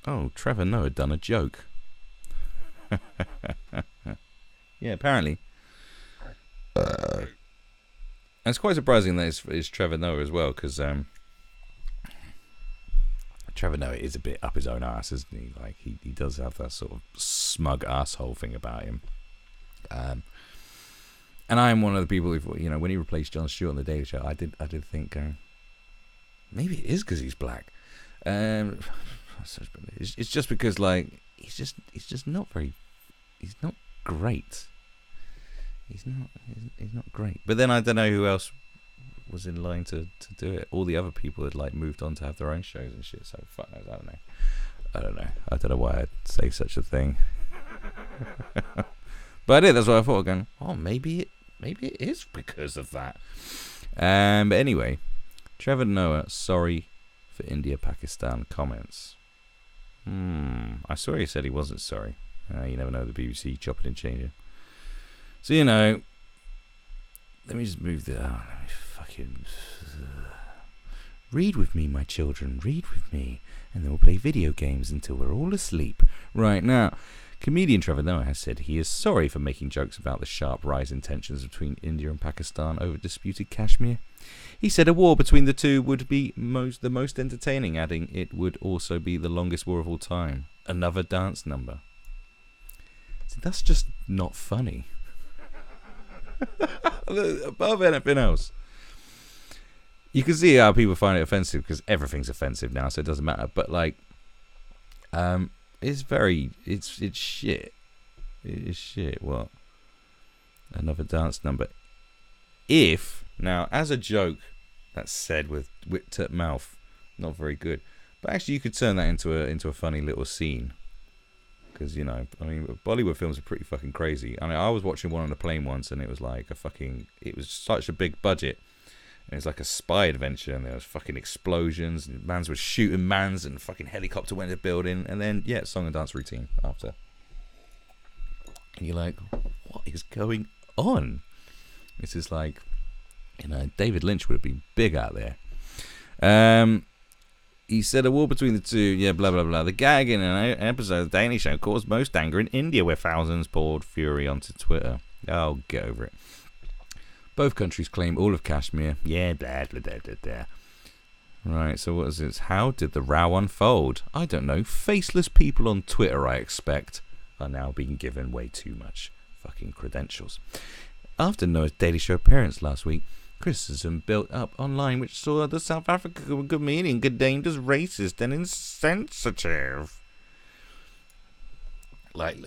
Oh, Trevor Noah done a joke. Yeah, apparently. It's quite surprising that it's Trevor Noah as well, because Trevor Noah is a bit up his own ass, isn't he? Like, he does have that sort of smug asshole thing about him. And I am one of the people who, you know, when he replaced Jon Stewart on the Daily Show, I did think maybe it is because he's black. It's just because, like, he's just not very. He's not great. He's not great. But then I don't know who else was in line to do it. All the other people had like moved on to have their own shows and shit. So fuck knows. I don't know why I'd say such a thing. But I did. That's what I thought. Going, oh, maybe it is because of that. But anyway, Trevor Noah, sorry for India-Pakistan comments. I swear he said he wasn't sorry. You never know, the BBC chopping and changing. So, you know, let me just move the... let me fucking... read with me, my children, read with me. And then we'll play video games until we're all asleep. Right, now, comedian Trevor Noah has said he is sorry for making jokes about the sharp rise in tensions between India and Pakistan over disputed Kashmir. He said a war between the two would be the most entertaining, adding it would also be the longest war of all time. Another dance number. See, that's just not funny. Above anything else. You can see how people find it offensive because everything's offensive now, so it doesn't matter. But like, it's shit. It is shit. What? Another dance number. If now, as a joke, that's said with whipped up mouth, not very good. But actually, you could turn that into a funny little scene. Because, you know, I mean, Bollywood films are pretty fucking crazy. I mean, I was watching one on a plane once, and it was like it was such a big budget. And it was like a spy adventure, and there was fucking explosions, and mans were shooting mans, and fucking helicopter went into the building, and then, yeah, song and dance routine after. And you're like, what is going on? This is like, you know, David Lynch would have been big out there. He said a war between the two, yeah, blah, blah, blah. The gag in an episode of The Daily Show caused most anger in India, where thousands poured fury onto Twitter. Oh, get over it. Both countries claim all of Kashmir. Yeah, blah, blah, blah, blah, blah. Right, so what is this? How did the row unfold? I don't know. Faceless people on Twitter, I expect, are now being given way too much fucking credentials. After Noah's Daily Show appearance last week, criticism built up online which saw the South African comedian condemned as racist and insensitive. Like,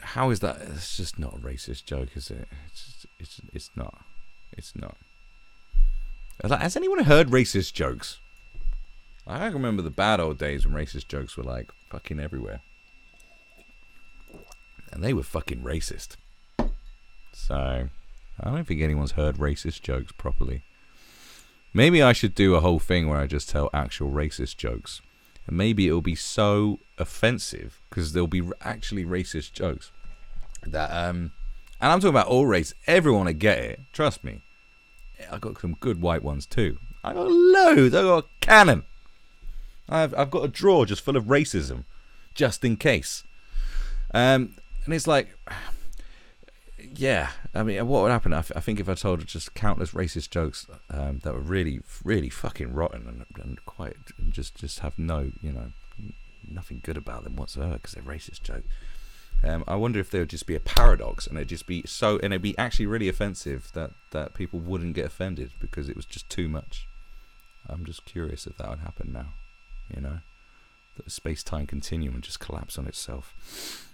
how is that? It's just not a racist joke, is it? It's not. It's not. Like, has anyone heard racist jokes? I remember the bad old days when racist jokes were like fucking everywhere. And they were fucking racist. So, I don't think anyone's heard racist jokes properly. Maybe I should do a whole thing where I just tell actual racist jokes. And maybe it'll be so offensive, because there'll be actually racist jokes, that, and I'm talking about all race, everyone will get it, trust me. I've got some good white ones too. I got loads, I got a cannon. I've got a drawer just full of racism, just in case. And it's like... Yeah, I mean, what would happen? I think if I told just countless racist jokes that were really, really fucking rotten and quite just have no, you know, nothing good about them whatsoever because they're racist jokes. I wonder if there would just be a paradox and it'd just be so, and it'd be actually really offensive that people wouldn't get offended because it was just too much. I'm just curious if that would happen now, you know, that the space-time continuum would just collapse on itself.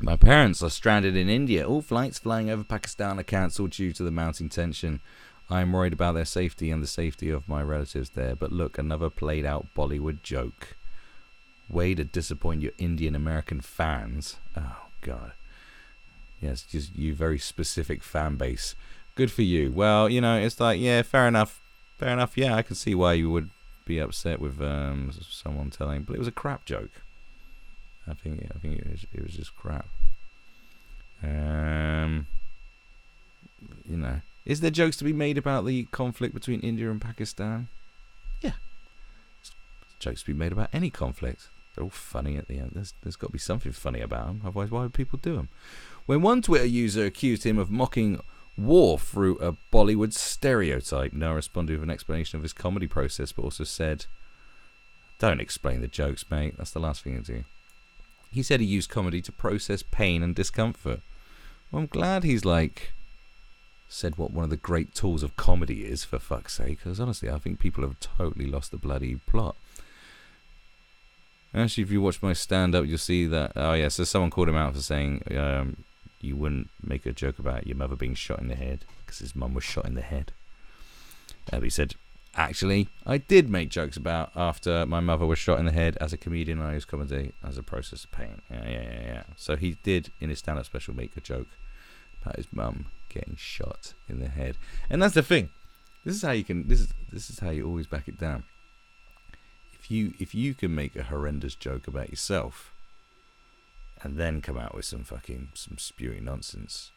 My parents are stranded in India. All flights flying over Pakistan are cancelled due to the mounting tension. I am worried about their safety and the safety of my relatives there. But look, another played out Bollywood joke. Way to disappoint your Indian American fans. Oh, God. Yes, just you very specific fan base. Good for you. Well, you know, it's like, yeah, fair enough. Fair enough. Yeah, I can see why you would be upset with someone telling. But it was a crap joke. I think it was just crap. You know, is there jokes to be made about the conflict between India and Pakistan? Yeah, jokes to be made about any conflict. They're all funny at the end. There's got to be something funny about them. Otherwise, why would people do them? When one Twitter user accused him of mocking war through a Bollywood stereotype, Noah responded with an explanation of his comedy process, but also said, "Don't explain the jokes, mate. That's the last thing you do." He said he used comedy to process pain and discomfort. Well, I'm glad he's said what one of the great tools of comedy is, for fuck's sake, because honestly, I think people have totally lost the bloody plot. Actually, if you watch my stand-up, you'll see that, so someone called him out for saying you wouldn't make a joke about your mother being shot in the head, because his mum was shot in the head. But he said, actually, I did make jokes about after my mother was shot in the head as a comedian. I use comedy as a process of pain. Yeah. So he did, in his stand-up special, make a joke about his mum getting shot in the head. And that's the thing. This is how you can. This is how you always back it down. If you can make a horrendous joke about yourself, and then come out with some spewing nonsense,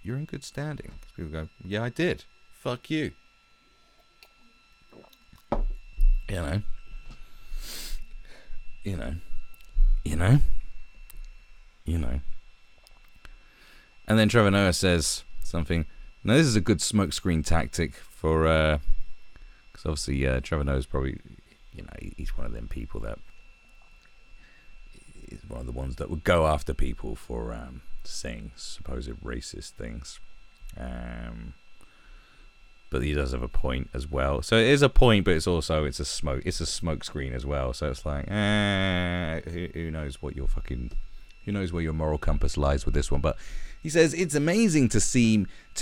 you're in good standing. People go, yeah, I did. Fuck you. You know. And then Trevor Noah says something. Now, this is a good smokescreen tactic for, because obviously Trevor Noah's probably, he's one of them people that is one of the ones that would go after people for saying supposed racist things. But he does have a point as well. So it is a point, but it's a smoke screen as well. So it's like, who knows what your who knows where your moral compass lies with this one. But he says, it's amazing to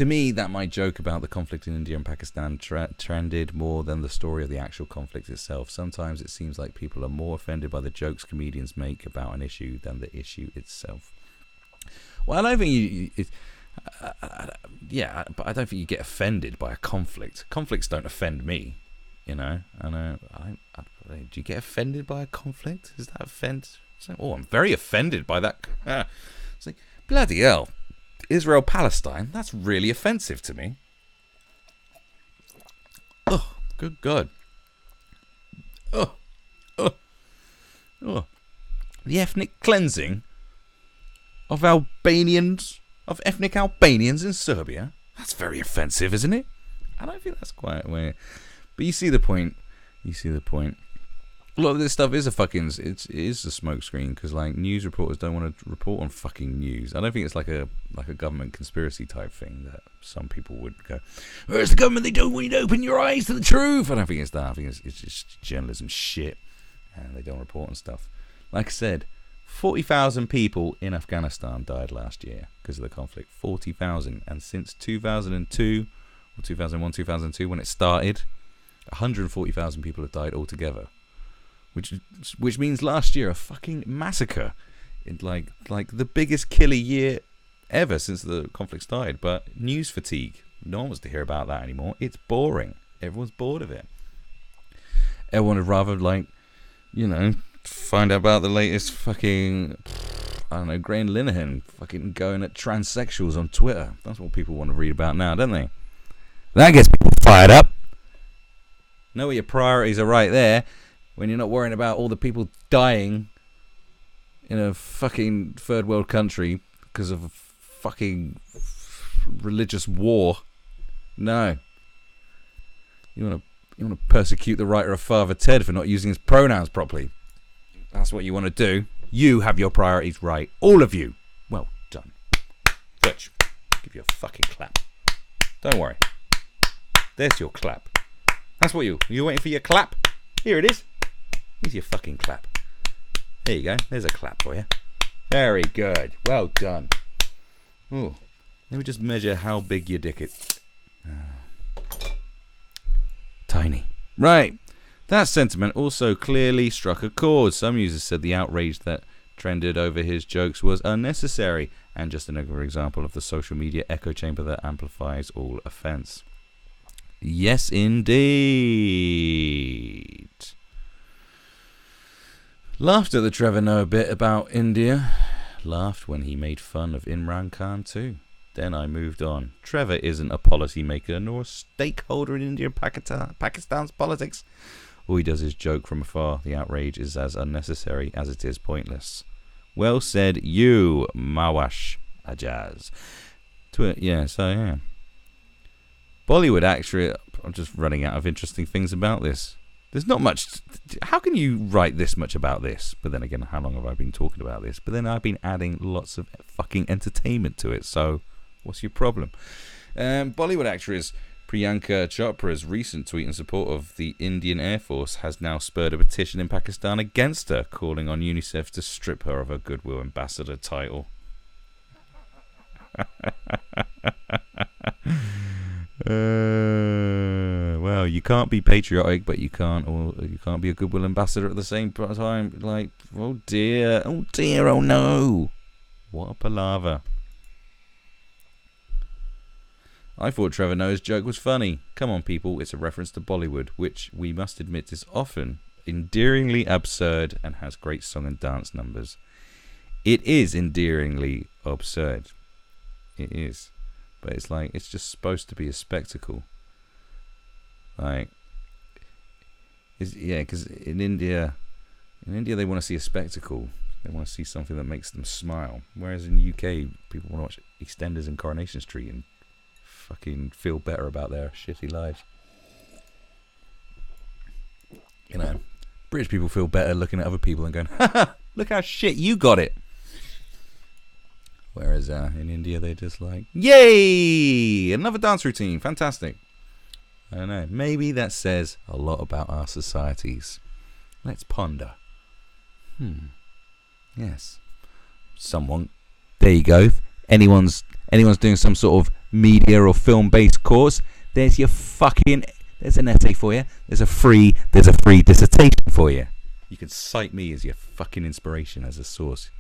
me that my joke about the conflict in India and Pakistan trended more than the story of the actual conflict itself. Sometimes it seems like people are more offended by the jokes comedians make about an issue than the issue itself. Well, I don't think but I don't think you get offended by a conflict. Conflicts don't offend me, I know. Do you get offended by a conflict? Is that offend? I'm very offended by that. It's like, bloody hell, Israel Palestine. That's really offensive to me. Oh, good God. Oh. The ethnic cleansing of ethnic Albanians in Serbia. That's very offensive, isn't it? I don't think that's quite where. But you see the point. A lot of this stuff is it is a smoke screen, because news reporters don't want to report on fucking news. I don't think it's like a government conspiracy type thing that some people would go, "Where's the government? They don't want you to open your eyes to the truth." I don't think it's that. I think it's just journalism shit, and they don't report on stuff. Like I said, 40,000 people in Afghanistan died last year because of the conflict. 40,000, and since 2002 or 2001, 2002, when it started, 140,000 people have died altogether. Which means last year a fucking massacre, like the biggest killer year ever since the conflict started. But news fatigue, no one wants to hear about that anymore. It's boring. Everyone's bored of it. Everyone would rather find out about the latest fucking, Graham Linehan fucking going at transsexuals on Twitter. That's what people want to read about now, don't they? That gets people fired up. Know where your priorities are right there. When you're not worrying about all the people dying in a fucking third world country because of a fucking religious war. No. You want to persecute the writer of Father Ted for not using his pronouns properly. That's what you want to do. You have your priorities right. All of you. Well done. Twitch. Give you a fucking clap. Don't worry. There's your clap. That's what you're waiting for your clap? Here it is. Here's your fucking clap. There you go. There's a clap for you. Very good. Well done. Ooh. Let me just measure how big your dick is. Tiny. Right. That sentiment also clearly struck a chord. Some users said the outrage that trended over his jokes was unnecessary, and just another example of the social media echo chamber that amplifies all offence. Yes, indeed. Laughed at the Trevor Noah bit about India. Laughed when he made fun of Imran Khan too. Then I moved on. Trevor isn't a policymaker nor a stakeholder in India and Pakistan's politics. All he does is joke from afar. The outrage is as unnecessary as it is pointless. Well said, you, Mawash Ajaz. Yeah. Bollywood actor. I'm just running out of interesting things about this. There's not much. How can you write this much about this? But then again, how long have I been talking about this? But then I've been adding lots of fucking entertainment to it. So, what's your problem? Bollywood actress Priyanka Chopra's recent tweet in support of the Indian Air Force has now spurred a petition in Pakistan against her, calling on UNICEF to strip her of her Goodwill Ambassador title. Well, you can't be patriotic, but you can't be a Goodwill Ambassador at the same time. Like, oh dear, oh no, what a palaver. I thought Trevor Noah's joke was funny. Come on, people, it's a reference to Bollywood, which we must admit is often endearingly absurd and has great song and dance numbers. It is endearingly absurd. It is. But it's like, it's just supposed to be a spectacle. Like, because in India they want to see a spectacle. They want to see something that makes them smile. Whereas in the UK, people want to watch EastEnders and Coronation Street and fucking feel better about their shitty lives. You know, British people feel better looking at other people and going, ha, look how shit you got it. Whereas in India, they're just like, yay! Another dance routine. Fantastic. I don't know. Maybe that says a lot about our societies. Let's ponder. Yes. Someone. There you go. Anyone's doing some sort of media or film-based course, there's your fucking... There's an essay for you. There's a free dissertation for you. You can cite me as your fucking inspiration as a source.